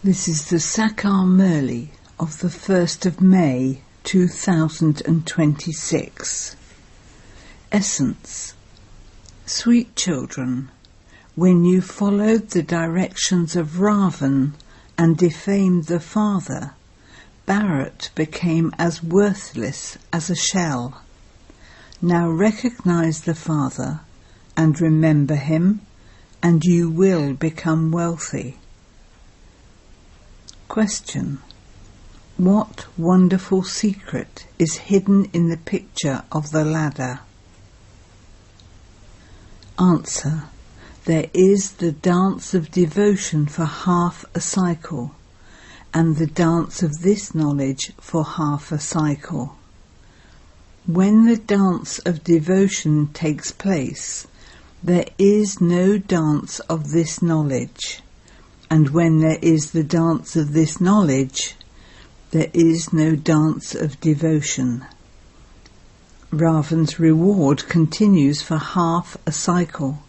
This is the Sakar Murli of the 1st of May 2026. Essence. Sweet children, when you followed the directions of Ravan and defamed the father, Bharat became as worthless as a shell. Now recognize the father and remember him, and you will become wealthy. Question. What wonderful secret is hidden in the picture of the ladder? Answer. There is the dance of devotion for half a cycle, and the dance of this knowledge for half a cycle. When the dance of devotion takes place, there is no dance of this knowledge. And when there is the dance of this knowledge, there is no dance of devotion. Ravan's reward continues for half a cycle,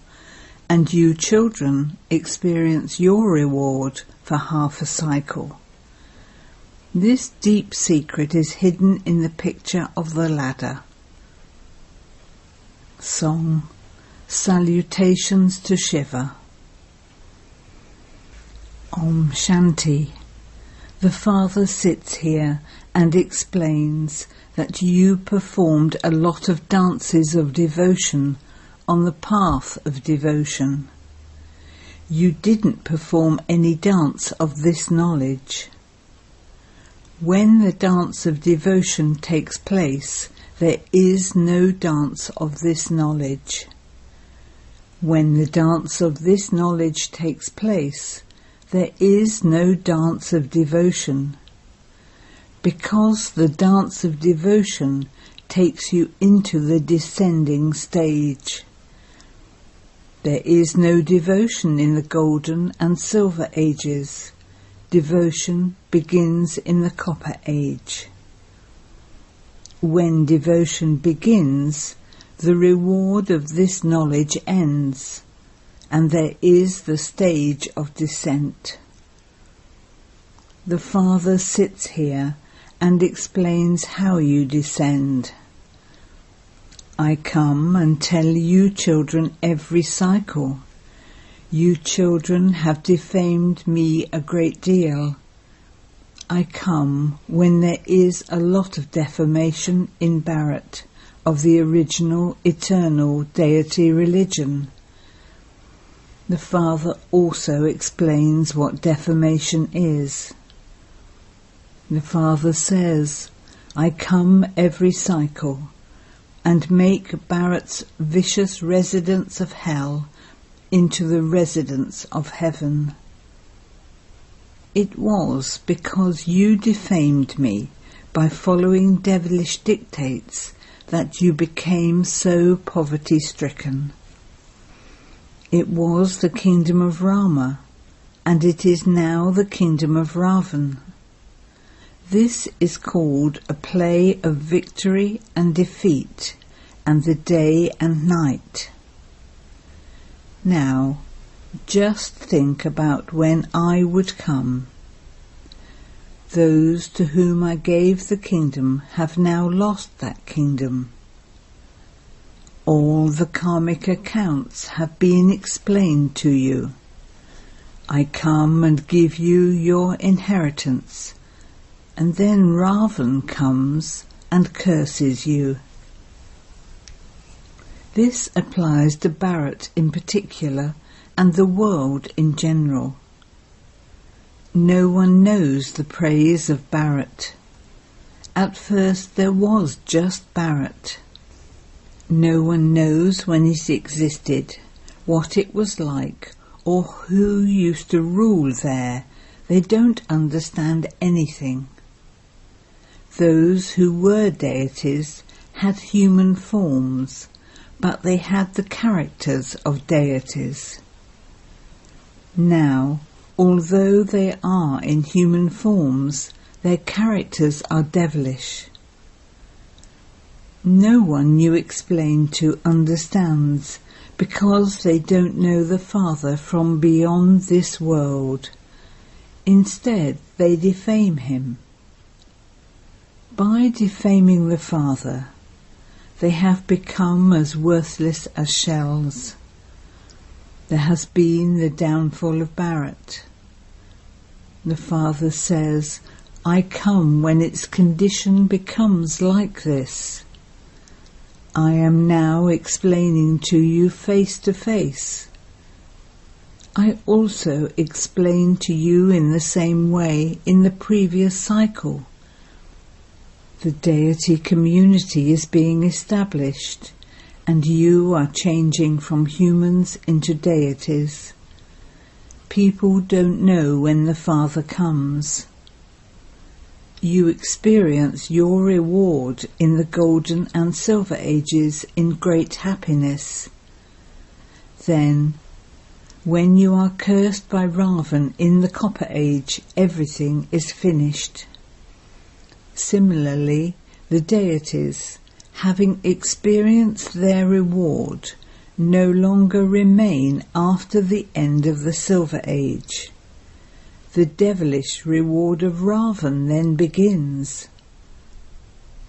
and you children experience your reward for half a cycle. This deep secret is hidden in the picture of the ladder. Song. Salutations to Shiva. Om Shanti. The Father sits here and explains that you performed a lot of dances of devotion on the path of devotion. You didn't perform any dance of this knowledge. When the dance of devotion takes place, there is no dance of this knowledge. When the dance of this knowledge takes place, there is no dance of devotion, because the dance of devotion takes you into the descending stage. There is no devotion in the golden and silver ages. Devotion begins in the copper age. When devotion begins, the reward of this knowledge ends, and there is the stage of descent. The Father sits here and explains how you descend. I come and tell you children every cycle. You children have defamed me a great deal. I come when there is a lot of defamation in Bharat of the original eternal deity religion. The Father also explains what defamation is. The Father says, I come every cycle and make Bharat's vicious residence of hell into the residence of heaven. It was because you defamed me by following devilish dictates that you became so poverty-stricken. It was the kingdom of Rama, and it is now the kingdom of Ravan. This is called a play of victory and defeat, and the day and night. Now, just think about when I would come. Those to whom I gave the kingdom have now lost that kingdom. All the karmic accounts have been explained to you. I come and give you your inheritance, and then Ravan comes and curses you. This applies to Bharat in particular and the world in general. No one knows the praise of Bharat. At first there was just Bharat. No one knows when it existed, what it was like, or who used to rule there. They don't understand anything. Those who were deities had human forms, but they had the characters of deities. Now, although they are in human forms, their characters are devilish. No one you explain to understands, because they don't know the Father from beyond this world. Instead, they defame him. By defaming the Father, they have become as worthless as shells. There has been the downfall of Bharat. The Father says, I come when its condition becomes like this. I am now explaining to you face to face. I also explained to you in the same way in the previous cycle. The deity community is being established, and you are changing from humans into deities. People don't know when the Father comes. You experience your reward in the Golden and Silver Ages in great happiness. Then, when you are cursed by Ravan in the Copper Age, everything is finished. Similarly, the deities, having experienced their reward, no longer remain after the end of the Silver Age. The devilish reward of Ravan then begins.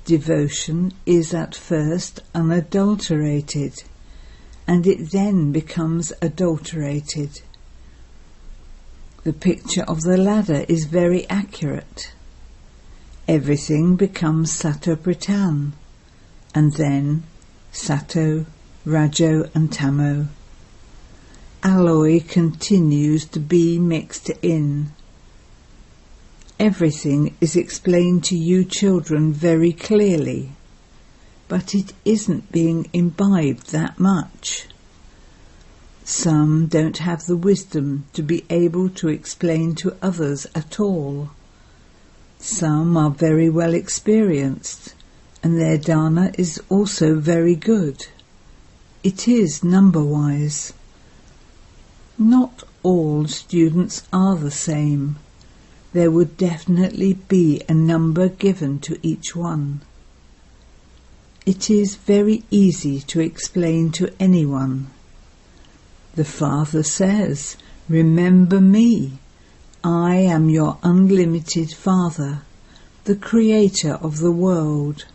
Devotion is at first unadulterated, and it then becomes adulterated. The picture of the ladder is very accurate. Everything becomes Sato-Pradhan, and then Sato, Rajo and Tamo. Alloy continues to be mixed in. Everything is explained to you children very clearly, but it isn't being imbibed that much. Some don't have the wisdom to be able to explain to others at all. Some are very well experienced, and their dana is also very good. It is number-wise. Not all students are the same. There would definitely be a number given to each one. It is very easy to explain to anyone. The Father says, remember me. I am your unlimited Father, the Creator of the world.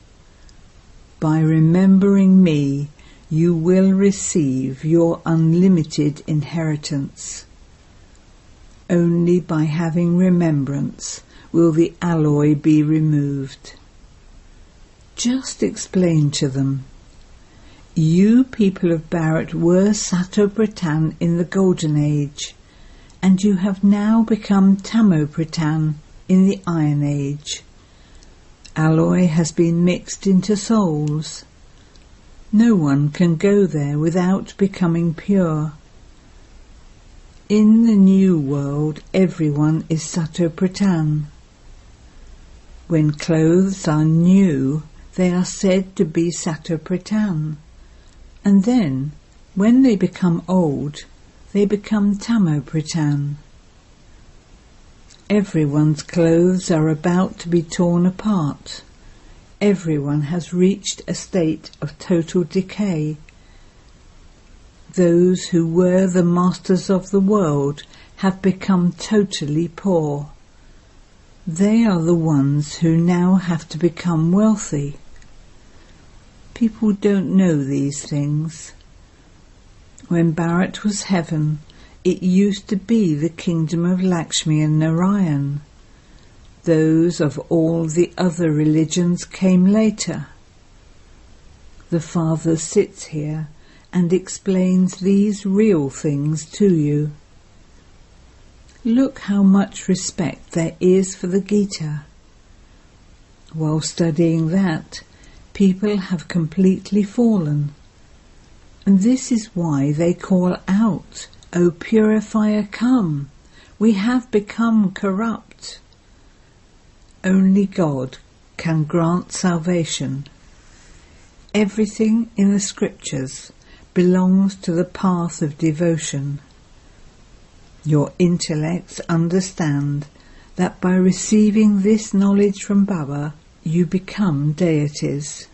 By remembering me, you will receive your unlimited inheritance. Only by having remembrance will the alloy be removed. Just explain to them. You people of Bharat were Sato-Pradhan in the Golden Age, and you have now become Tamo-Pradhan in the Iron Age. Alloy has been mixed into souls. No one can go there without becoming pure. In the new world, everyone is Sato-Pradhan. When clothes are new, they are said to be Sato-Pradhan, and then, when they become old, they become Tamo-Pradhan. Everyone's clothes are about to be torn apart. Everyone has reached a state of total decay. Those who were the masters of the world have become totally poor. They are the ones who now have to become wealthy. People don't know these things. When Bharat was heaven, it used to be the kingdom of Lakshmi and Narayan. Those of all the other religions came later. The Father sits here and explains these real things to you. Look how much respect there is for the Gita. While studying that, people have completely fallen. And this is why they call out, O purifier, come! We have become corrupt. Only God can grant salvation. Everything in the scriptures belongs to the path of devotion. Your intellects understand that by receiving this knowledge from Baba, you become deities.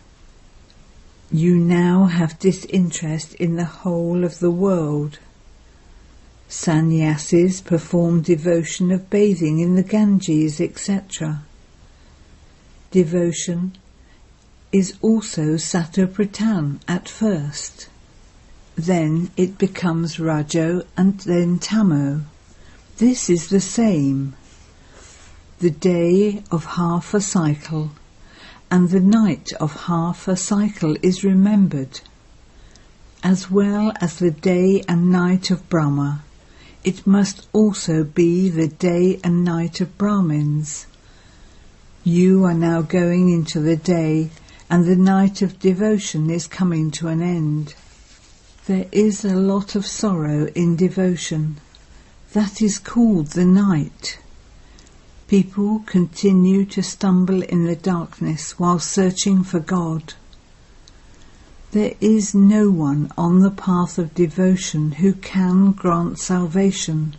You now have disinterest in the whole of the world. Sannyasis perform devotion of bathing in the Ganges, etc. Devotion is also Sattva-pradhan at first. Then it becomes Rajo and then Tamo. This is the same. The day of half a cycle and the night of half a cycle is remembered, as well as the day and night of Brahma. It must also be the day and night of Brahmins. You are now going into the day, and the night of devotion is coming to an end. There is a lot of sorrow in devotion. That is called the night. People continue to stumble in the darkness while searching for God. There is no one on the path of devotion who can grant salvation.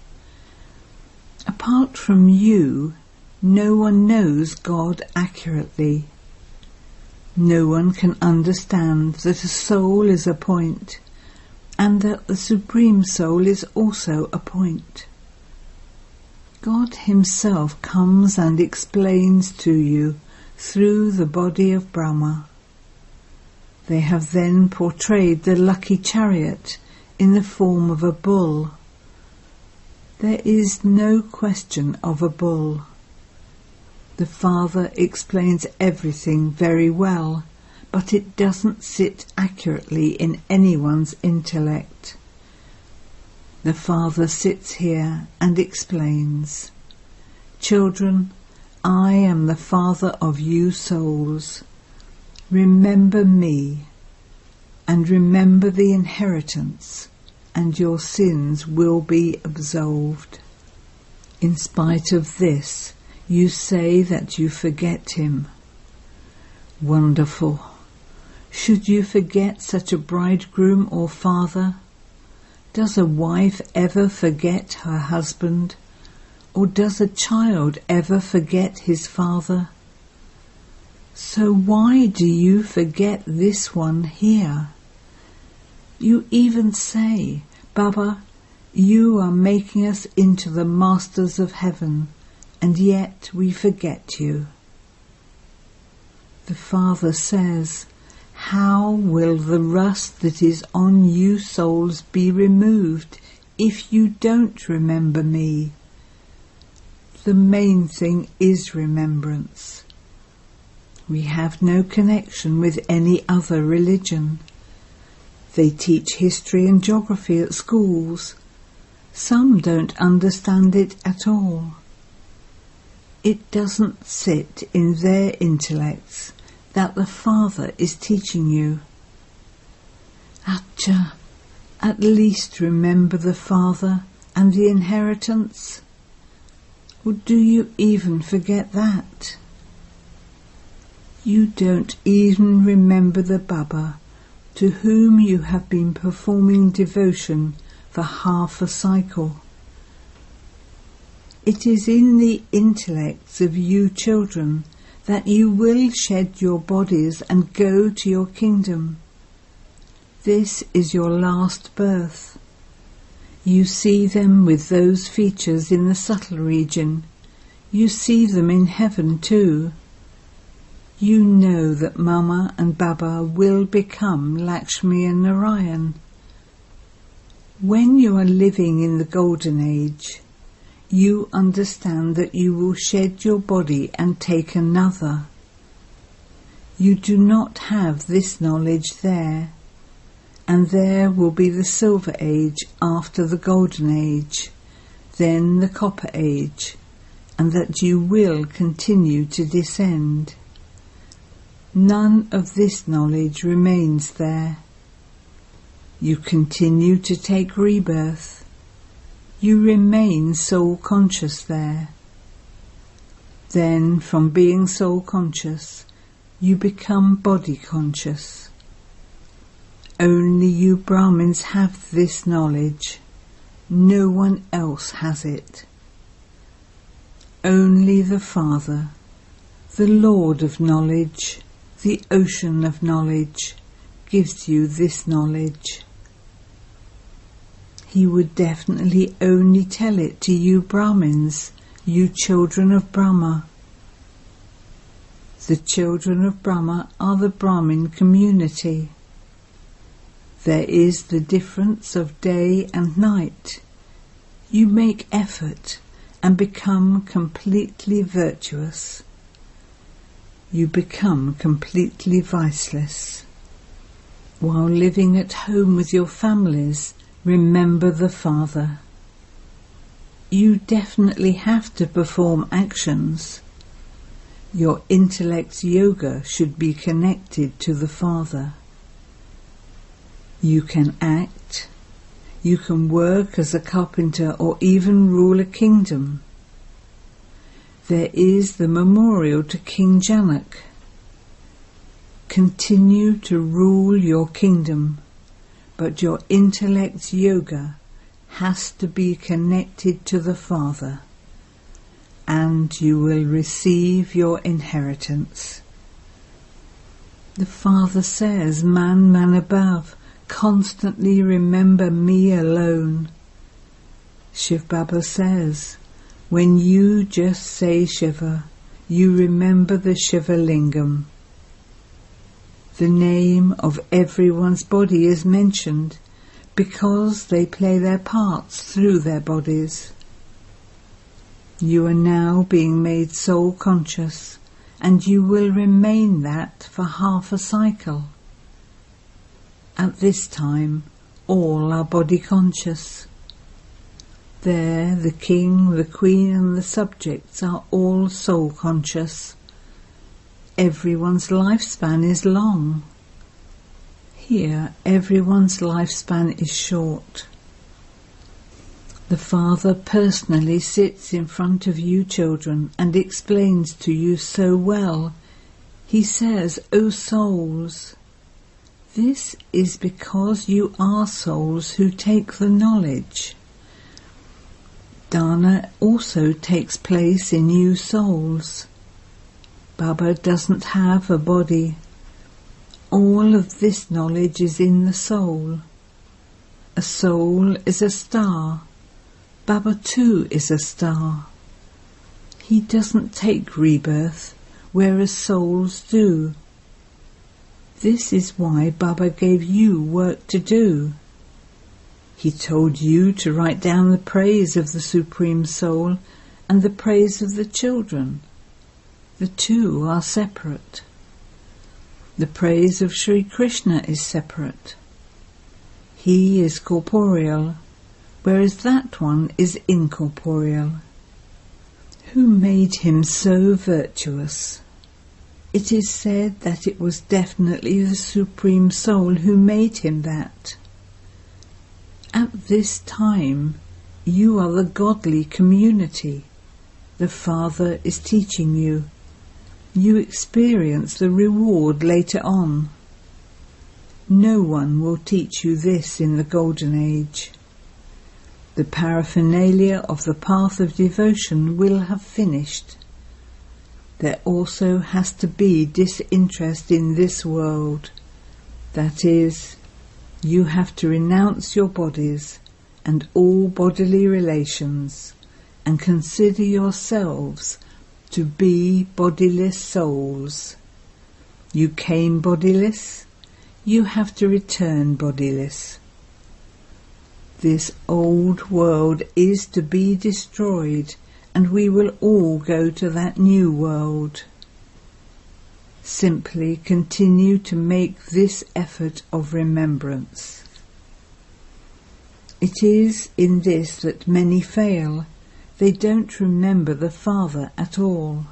Apart from you, no one knows God accurately. No one can understand that a soul is a point, and that the Supreme Soul is also a point. God Himself comes and explains to you through the body of Brahma. They have then portrayed the lucky chariot in the form of a bull. There is no question of a bull. The Father explains everything very well, but it doesn't sit accurately in anyone's intellect. The Father sits here and explains, "Children, I am the Father of you souls. Remember me, and remember the inheritance, and your sins will be absolved." In spite of this, you say that you forget Him. Wonderful! Should you forget such a bridegroom or father? Does a wife ever forget her husband? Or does a child ever forget his father? So why do you forget this one here? You even say, "Baba, you are making us into the masters of heaven, and yet we forget you." The Father says, "How will the rust that is on you souls be removed if you don't remember me?" The main thing is remembrance. We have no connection with any other religion. They teach history and geography at schools. Some don't understand it at all. It doesn't sit in their intellects that the Father is teaching you. Acha, at least remember the Father and the inheritance. Or do you even forget that? You don't even remember the Baba to whom you have been performing devotion for half a cycle. It is in the intellects of you children that you will shed your bodies and go to your kingdom. This is your last birth. You see them with those features in the subtle region. You see them in heaven too. You know that Mama and Baba will become Lakshmi and Narayan. When you are living in the Golden Age, you understand that you will shed your body and take another. You do not have this knowledge there, and there will be the Silver Age after the Golden Age, then the Copper Age, and that you will continue to descend. None of this knowledge remains there. You continue to take rebirth. You remain soul conscious there. Then, from being soul conscious, you become body conscious. Only you Brahmins have this knowledge. No one else has it. Only the Father, the Lord of knowledge, the ocean of knowledge, gives you this knowledge. he would definitely only tell it to you Brahmins, you children of Brahma. The children of Brahma are the Brahmin community. There is the difference of day and night. You make effort and become completely virtuous. You become completely viceless. While living at home with your families, remember the Father. You definitely have to perform actions. Your intellect's yoga should be connected to the Father. You can act. You can work as a carpenter or even rule a kingdom. There is the memorial to King Janak. Continue to rule your kingdom, but your intellect's yoga has to be connected to the Father, and you will receive your inheritance. The Father says, man above, constantly remember me alone. Shiv Baba says, when you just say Shiva, you remember the Shiva Lingam. The name of everyone's body is mentioned because they play their parts through their bodies. You are now being made soul conscious, and you will remain that for half a cycle. At this time, all are body conscious. There, the king, the queen and the subjects are all soul conscious. Everyone's lifespan is long. Here, everyone's lifespan is short. The Father personally sits in front of you children and explains to you so well. He says, O souls, this is because you are souls who take the knowledge. Dana also takes place in you souls. Baba doesn't have a body. All of this knowledge is in the soul. A soul is a star. Baba too is a star. He doesn't take rebirth, whereas souls do. This is why Baba gave you work to do. He told you to write down the praise of the Supreme Soul and the praise of the children. The two are separate. The praise of Sri Krishna is separate. He is corporeal, whereas that one is incorporeal. Who made him so virtuous? It is said that it was definitely the Supreme Soul who made him that. At this time, you are the godly community. The Father is teaching you. You experience the reward later on. No one will teach you this in the Golden Age. The paraphernalia of the path of devotion will have finished. There also has to be disinterest in this world. That is, you have to renounce your bodies and all bodily relations and consider yourselves to be bodiless souls. You came bodiless, you have to return bodiless. This old world is to be destroyed, and we will all go to that new world. Simply continue to make this effort of remembrance. It is in this that many fail. They don't remember the Father at all.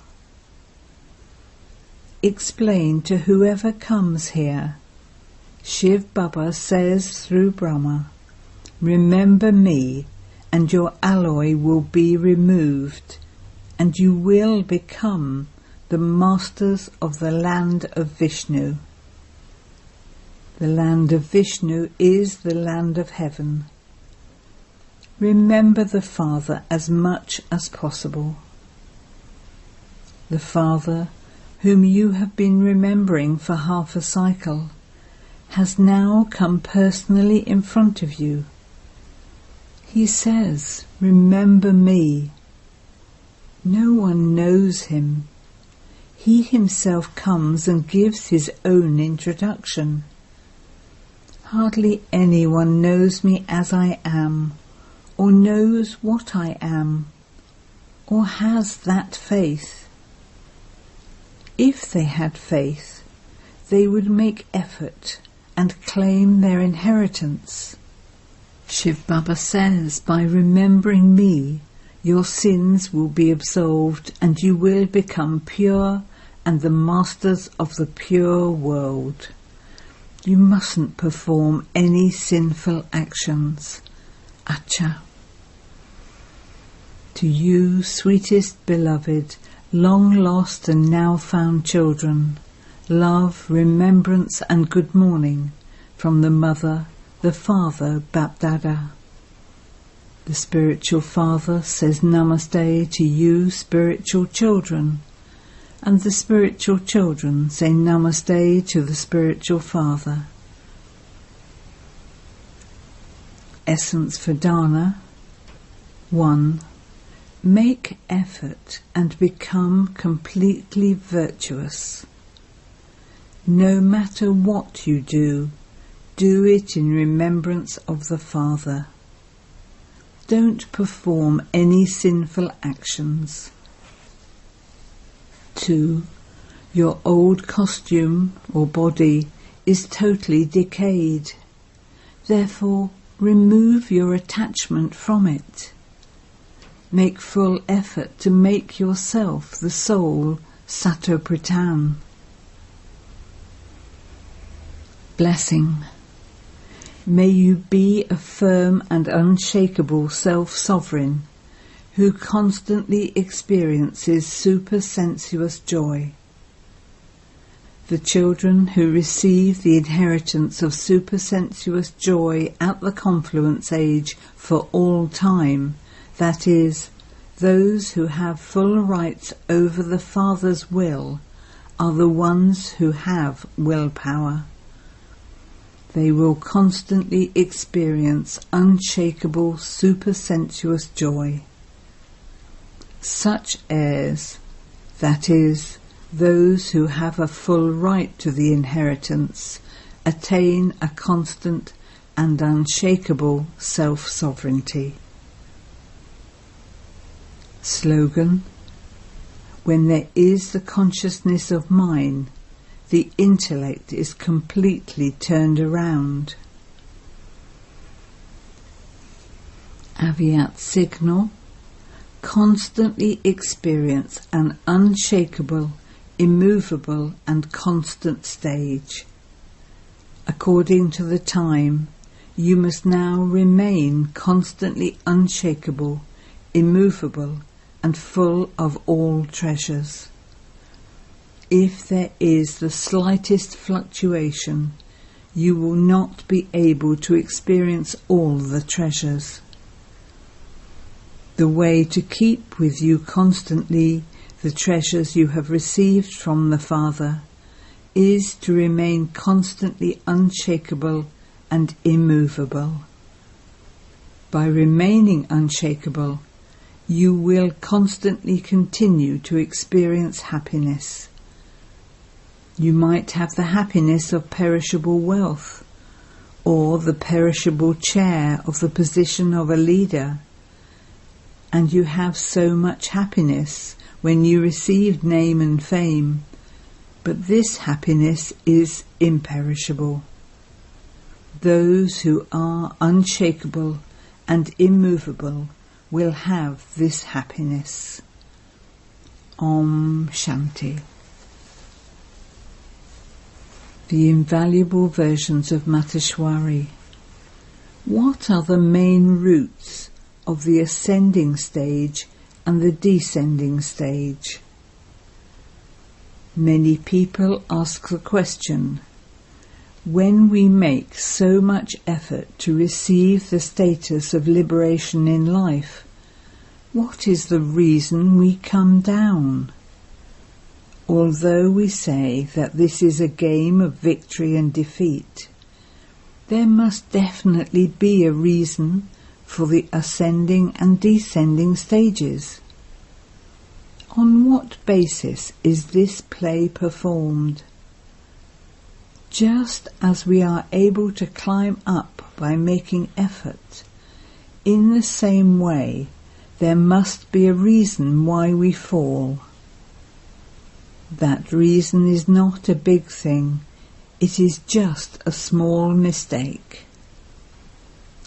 Explain to whoever comes here. Shiv Baba says through Brahma, remember me, and your alloy will be removed, and you will become the masters of the land of Vishnu. The land of Vishnu is the land of heaven. Remember the Father as much as possible. The Father, whom you have been remembering for half a cycle, has now come personally in front of you. He says, "Remember me." No one knows him. He himself comes and gives his own introduction. Hardly anyone knows me as I am, or knows what I am, or has that faith. If they had faith, they would make effort and claim their inheritance. Shiv Baba says, by remembering me, your sins will be absolved and you will become pure and the masters of the pure world. You mustn't perform any sinful actions. Acha. To you, sweetest beloved, long lost and now found children, love, remembrance and good morning from the Mother, the Father, Bapdada. The spiritual father says Namaste to you, spiritual children, and the spiritual children say Namaste to the spiritual father. Essence for Dana. 1. Make effort and become completely virtuous. No matter what you do it in remembrance of the Father. Don't perform any sinful actions. 2. Your old costume or body is totally decayed. Therefore, remove your attachment from it. Make full effort to make yourself the soul Satopritan. Blessing. May you be a firm and unshakable self-sovereign who constantly experiences supersensuous joy. The children who receive the inheritance of supersensuous joy at the confluence age for all time, that is, those who have full rights over the Father's will, are the ones who have willpower. They will constantly experience unshakable supersensuous joy. Such heirs, that is, those who have a full right to the inheritance, attain a constant and unshakable self-sovereignty. Slogan. When there is the consciousness of mine, the intellect is completely turned around. Aviat signal. Constantly experience an unshakable, immovable and constant stage. According to the time, you must now remain constantly unshakable, immovable and full of all treasures. If there is the slightest fluctuation, you will not be able to experience all the treasures. The way to keep with you constantly the treasures you have received from the Father is to remain constantly unshakable and immovable. By remaining unshakable, you will constantly continue to experience happiness. You might have the happiness of perishable wealth, or the perishable chair of the position of a leader, and you have so much happiness when you receive name and fame, but this happiness is imperishable. Those who are unshakable and immovable will have this happiness. Om Shanti. The invaluable versions of Mateshwari. What are the main roots of the ascending stage and the descending stage? Many people ask the question, when we make so much effort to receive the status of liberation in life, what is the reason we come down? Although we say that this is a game of victory and defeat, there must definitely be a reason for the ascending and descending stages. On what basis is this play performed? Just as we are able to climb up by making effort, in the same way there must be a reason why we fall. That reason is not a big thing, it is just a small mistake.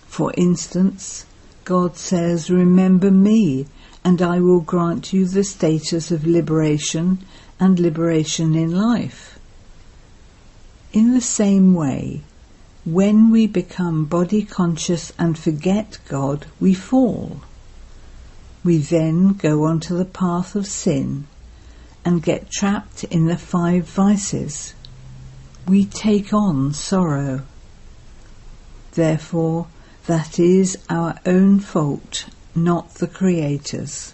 For instance, God says, "Remember me, and I will grant you the status of liberation and liberation in life." In the same way, when we become body conscious and forget God, we fall. We then go onto the path of sin and get trapped in the 5 vices. We take on sorrow. Therefore, that is our own fault, not the Creator's.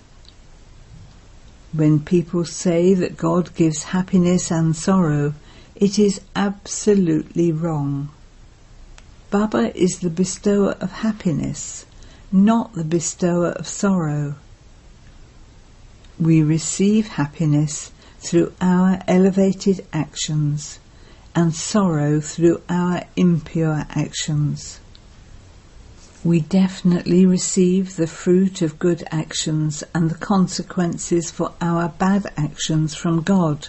When people say that God gives happiness and sorrow, it is absolutely wrong. Baba is the bestower of happiness, not the bestower of sorrow. We receive happiness through our elevated actions and sorrow through our impure actions. We definitely receive the fruit of good actions and the consequences for our bad actions from God.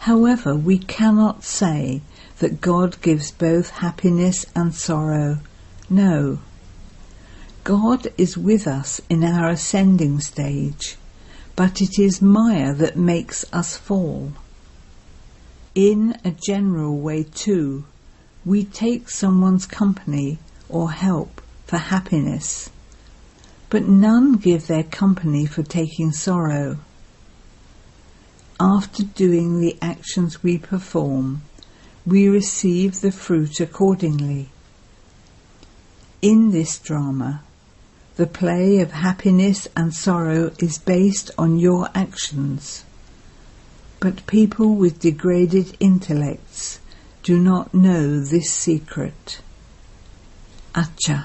However, we cannot say that God gives both happiness and sorrow. No. God is with us in our ascending stage, but it is Maya that makes us fall. In a general way too, we take someone's company or help for happiness, but none give their company for taking sorrow. After doing the actions we perform, we receive the fruit accordingly. In this drama, the play of happiness and sorrow is based on your actions, but people with degraded intellects do not know this secret. Acha.